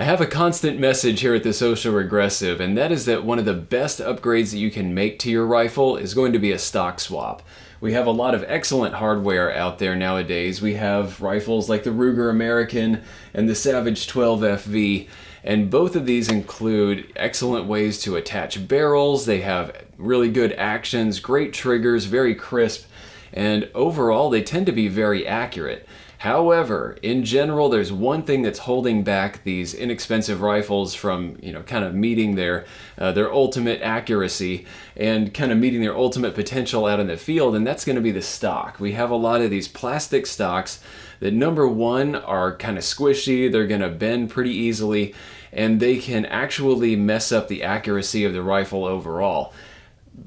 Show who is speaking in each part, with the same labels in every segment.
Speaker 1: I have a constant message here at the Social Regressive, and that is that one of the best upgrades that you can make to your rifle is going to be a stock swap. We have a lot of excellent hardware out there nowadays. We have rifles like the Ruger American and the Savage 12 FV, and both of these include excellent ways to attach barrels. They have really good actions, great triggers, very crisp, and overall they tend to be very accurate. However, in general, there's one thing that's holding back these inexpensive rifles from, kind of meeting their ultimate accuracy and kind of meeting their ultimate potential out in the field, and that's going to be the stock. We have a lot of these plastic stocks that, number one, are kind of squishy, they're going to bend pretty easily, and they can actually mess up the accuracy of the rifle overall.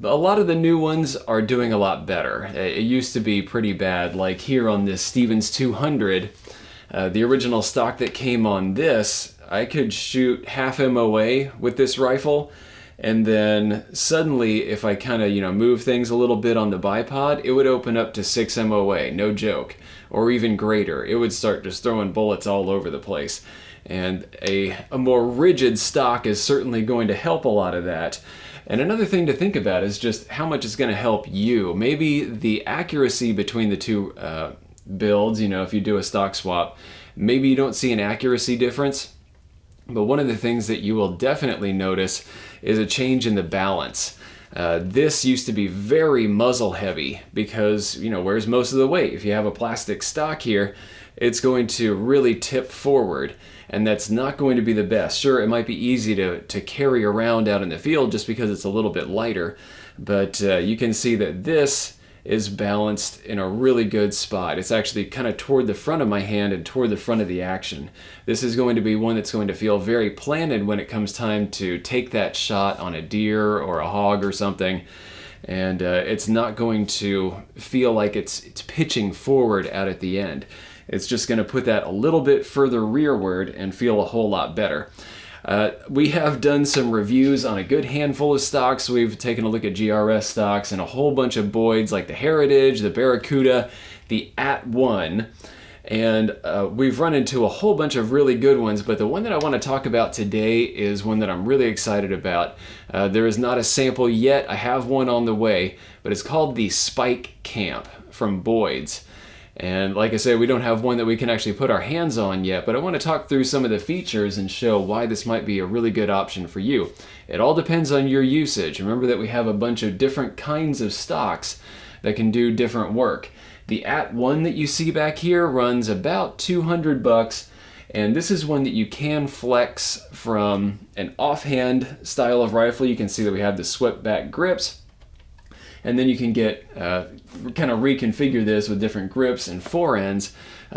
Speaker 1: A lot of the new ones are doing a lot better. It used to be pretty bad, like here on this Stevens 200, the original stock that came on this, I could shoot half MOA with this rifle, and then suddenly if I kind of move things a little bit on the bipod, it would open up to 6 MOA, no joke, or even greater. It would start just throwing bullets all over the place. And a more rigid stock is certainly going to help a lot of that. And another thing to think about is just how much it's going to help you. Maybe the accuracy between the two builds, if you do a stock swap, maybe you don't see an accuracy difference. But one of the things that you will definitely notice is a change in the balance. This used to be very muzzle heavy because, where's most of the weight? If you have a plastic stock here, it's going to really tip forward, and that's not going to be the best. Sure, it might be easy to carry around out in the field just because it's a little bit lighter, but you can see that this is balanced in a really good spot. It's actually kind of toward the front of my hand and toward the front of the action. This is going to be one that's going to feel very planted when it comes time to take that shot on a deer or a hog or something. And it's not going to feel like it's pitching forward out at the end. It's just going to put that a little bit further rearward and feel a whole lot better. We have done some reviews on a good handful of stocks. We've taken a look at GRS stocks and a whole bunch of Boyds like the Heritage, the Barracuda, the @1, and we've run into a whole bunch of really good ones, but the one that I want to talk about today is one that I'm really excited about. There is not a sample yet. I have one on the way, but it's called the Spike Camp from Boyds. And like I said, we don't have one that we can actually put our hands on yet, but I want to talk through some of the features and show why this might be a really good option for you. It all depends on your usage. Remember that we have a bunch of different kinds of stocks that can do different work. The @1 that you see back here runs about $200, and this is one that you can flex from an offhand style of rifle. You can see that we have the swept back grips, and then you can get kind of reconfigure this with different grips and foreends,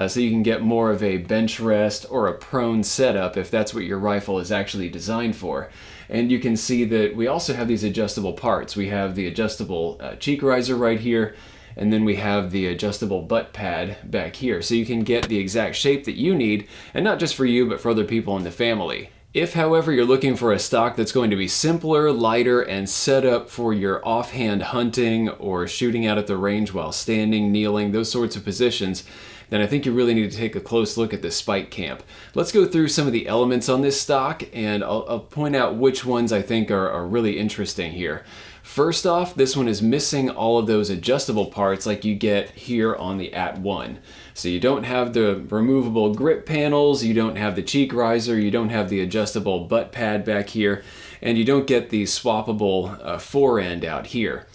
Speaker 1: so you can get more of a bench rest or a prone setup if that's what your rifle is actually designed for. And you can see that we also have these adjustable parts. We have the adjustable cheek riser right here, and then we have the adjustable butt pad back here, so you can get the exact shape that you need, and not just for you but for other people in the family. If, however, you're looking for a stock that's going to be simpler, lighter, and set up for your offhand hunting or shooting out at the range while standing, kneeling, those sorts of positions, then I think you really need to take a close look at the Spike Camp. Let's go through some of the elements on this stock, and I'll point out which ones I think are really interesting here. First off, this one is missing all of those adjustable parts like you get here on the @1. So you don't have the removable grip panels, you don't have the cheek riser, you don't have the adjustable butt pad back here, and you don't get the swappable forend out here.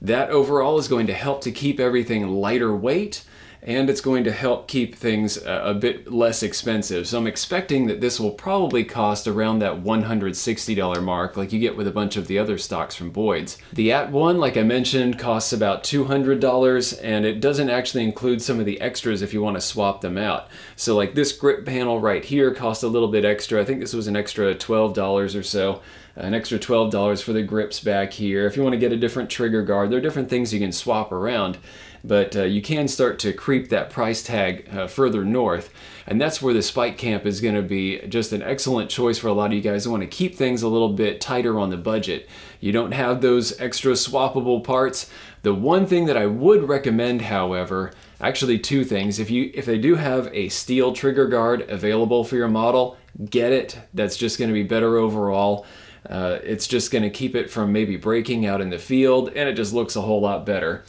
Speaker 1: That overall is going to help to keep everything lighter weight, and it's going to help keep things a bit less expensive. So I'm expecting that this will probably cost around that $160 mark like you get with a bunch of the other stocks from Boyds. The @1, like I mentioned, costs about $200, and it doesn't actually include some of the extras if you want to swap them out. So like this grip panel right here costs a little bit extra. I think this was an extra $12 or so. An extra $12 for the grips back here. If you want to get a different trigger guard, there are different things you can swap around, but you can start to creep that price tag further north, and that's where the Spike Camp is going to be just an excellent choice for a lot of you guys who want to keep things a little bit tighter on the budget. You don't have those extra swappable parts. The one thing that I would recommend, however, actually two things. If they do have a steel trigger guard available for your model, get it. That's just going to be better overall. It's just going to keep it from maybe breaking out in the field, and it just looks a whole lot better.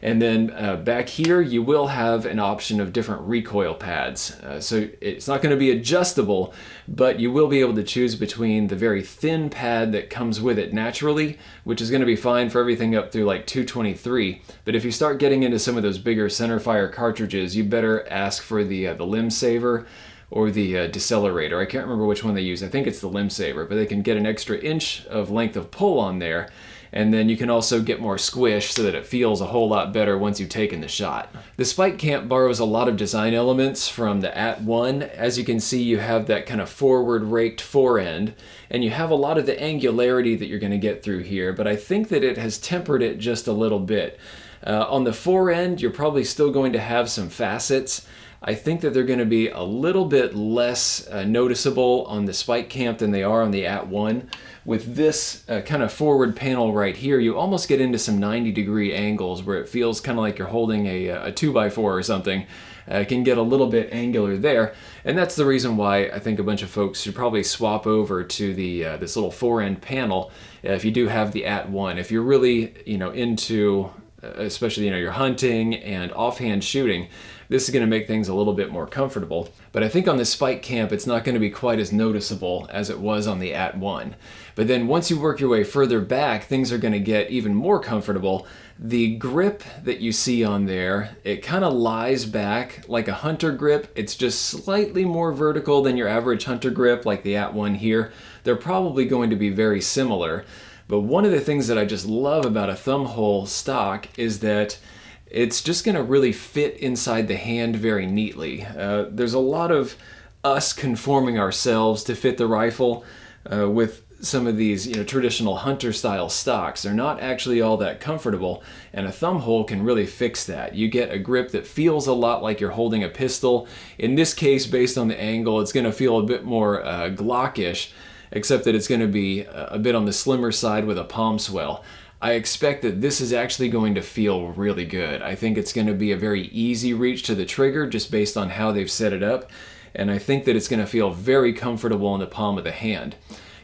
Speaker 1: And then back here, you will have an option of different recoil pads. So it's not going to be adjustable, but you will be able to choose between the very thin pad that comes with it naturally, which is going to be fine for everything up through like 223. But if you start getting into some of those bigger centerfire cartridges, you better ask for the limb saver or the decelerator. I can't remember which one they use. I think it's the limb saver, but they can get an extra inch of length of pull on there. And then you can also get more squish so that it feels a whole lot better once you've taken the shot. The spike camp borrows a lot of design elements from the @1. As you can see, you have that kind of forward raked forend, and you have a lot of the angularity that you're going to get through here, but I think that it has tempered it just a little bit. On the forend, you're probably still going to have some facets. I think that they're going to be a little bit less noticeable on the spike camp than they are on the @1. With this kind of forward panel right here, you almost get into some 90-degree angles where it feels kind of like you're holding a 2x4 or something. It can get a little bit angular there, and that's the reason why I think a bunch of folks should probably swap over to the this little forend panel if you do have the @1. If you're really into especially you're hunting and offhand shooting, this is going to make things a little bit more comfortable. But I think on the spike camp, it's not going to be quite as noticeable as it was on the @1. But then once you work your way further back, things are going to get even more comfortable. The grip that you see on there, it kind of lies back like a hunter grip. It's just slightly more vertical than your average hunter grip, like the @1 here. They're probably going to be very similar. But one of the things that I just love about a Thumbhole stock is that it's just going to really fit inside the hand very neatly. There's a lot of us conforming ourselves to fit the rifle with some of these traditional hunter style stocks. They're not actually all that comfortable, and a Thumbhole can really fix that. You get a grip that feels a lot like you're holding a pistol. In this case, based on the angle, it's going to feel a bit more Glockish, except that it's going to be a bit on the slimmer side with a palm swell. I expect that this is actually going to feel really good. I think it's going to be a very easy reach to the trigger just based on how they've set it up, and I think that it's going to feel very comfortable in the palm of the hand.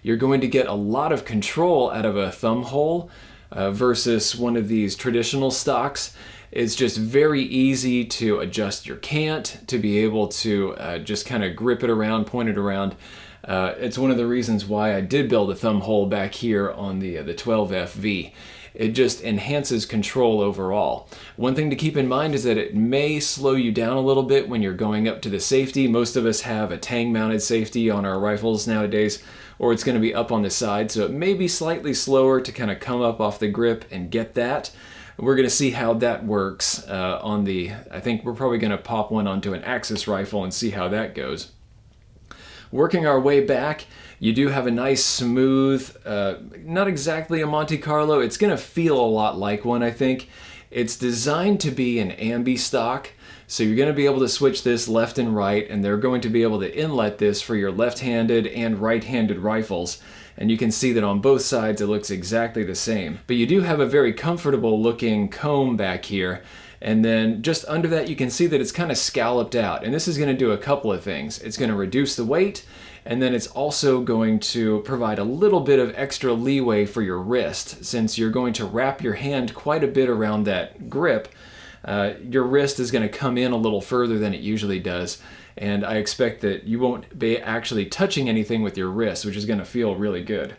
Speaker 1: You're going to get a lot of control out of a Thumbhole versus one of these traditional stocks. It's just very easy to adjust your cant, to be able to just kind of grip it around, point it around. It's one of the reasons why I did build a Thumbhole back here on the 12FV. It just enhances control overall. One thing to keep in mind is that it may slow you down a little bit when you're going up to the safety. Most of us have a tang-mounted safety on our rifles nowadays, or it's going to be up on the side, so it may be slightly slower to kind of come up off the grip and get that. We're going to see how that works on the, I think we're probably going to pop one onto an Axis rifle and see how that goes. Working our way back, you do have a nice smooth, not exactly a Monte Carlo, it's going to feel a lot like one, I think. It's designed to be an ambi stock, so you're going to be able to switch this left and right, and they're going to be able to inlet this for your left-handed and right-handed rifles. And you can see that on both sides it looks exactly the same. But you do have a very comfortable looking comb back here. And then just under that you can see that it's kind of scalloped out, and this is going to do a couple of things. It's going to reduce the weight, and then it's also going to provide a little bit of extra leeway for your wrist. Since you're going to wrap your hand quite a bit around that grip, your wrist is going to come in a little further than it usually does, and I expect that you won't be actually touching anything with your wrist, which is going to feel really good.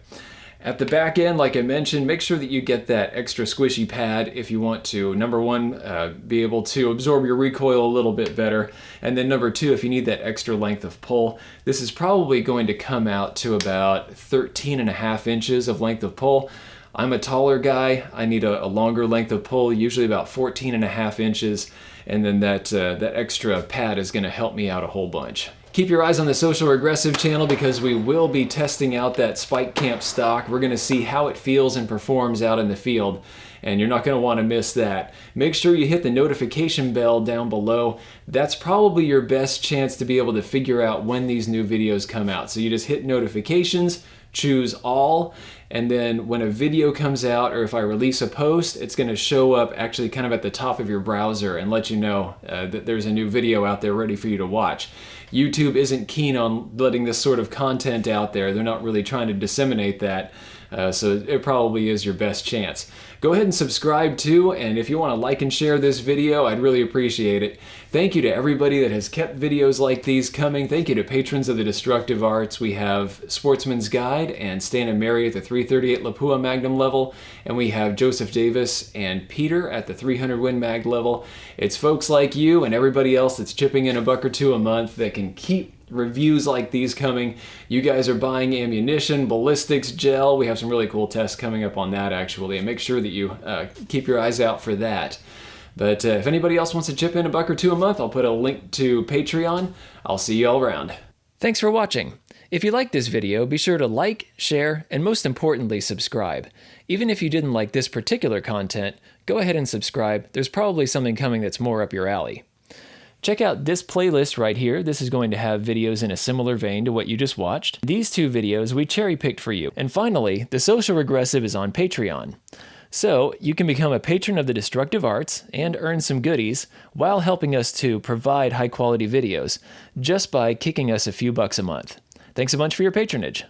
Speaker 1: At the back end, like I mentioned, make sure that you get that extra squishy pad if you want to, number one, be able to absorb your recoil a little bit better, and then number two, if you need that extra length of pull. This is probably going to come out to about 13.5 inches of length of pull. I'm a taller guy, I need a longer length of pull, usually about 14.5 inches, and then that extra pad is going to help me out a whole bunch. Keep your eyes on the Social Regressive channel because we will be testing out that Spike Camp stock. We're going to see how it feels and performs out in the field. and you're not going to want to miss that. Make sure you hit the notification bell down below. That's probably your best chance to be able to figure out when these new videos come out. So you just hit notifications, choose all, and then when a video comes out or if I release a post, it's going to show up actually kind of at the top of your browser and let you know that there's a new video out there ready for you to watch. YouTube isn't keen on letting this sort of content out there. They're not really trying to disseminate that. So it probably is your best chance. Go ahead and subscribe too, and if you want to like and share this video, I'd really appreciate it. Thank you to everybody that has kept videos like these coming. Thank you to patrons of the Destructive Arts. We have Sportsman's Guide and Stan and Mary at the 338 Lapua Magnum level, and we have Joseph Davis and Peter at the 300 Win Mag level. It's folks like you and everybody else that's chipping in $1 or $2 a month that can keep reviews like these coming. You guys are buying ammunition, ballistics, gel. We have some really cool tests coming up on that actually, and make sure that you keep your eyes out for that. But if anybody else wants to chip in $1 or $2 a month, I'll put a link to Patreon. I'll see you all around. Thanks for watching. If you liked this video, be sure to like, share, and most importantly, subscribe. Even if you didn't like this particular content, go ahead and subscribe. There's probably something coming that's more up your alley. Check out this playlist right here. This is going to have videos in a similar vein to what you just watched. These 2 videos we cherry-picked for you. And finally, the Social Regressive is on Patreon. So you can become a patron of the Destructive Arts and earn some goodies while helping us to provide high-quality videos just by kicking us a few bucks a month. Thanks a bunch for your patronage.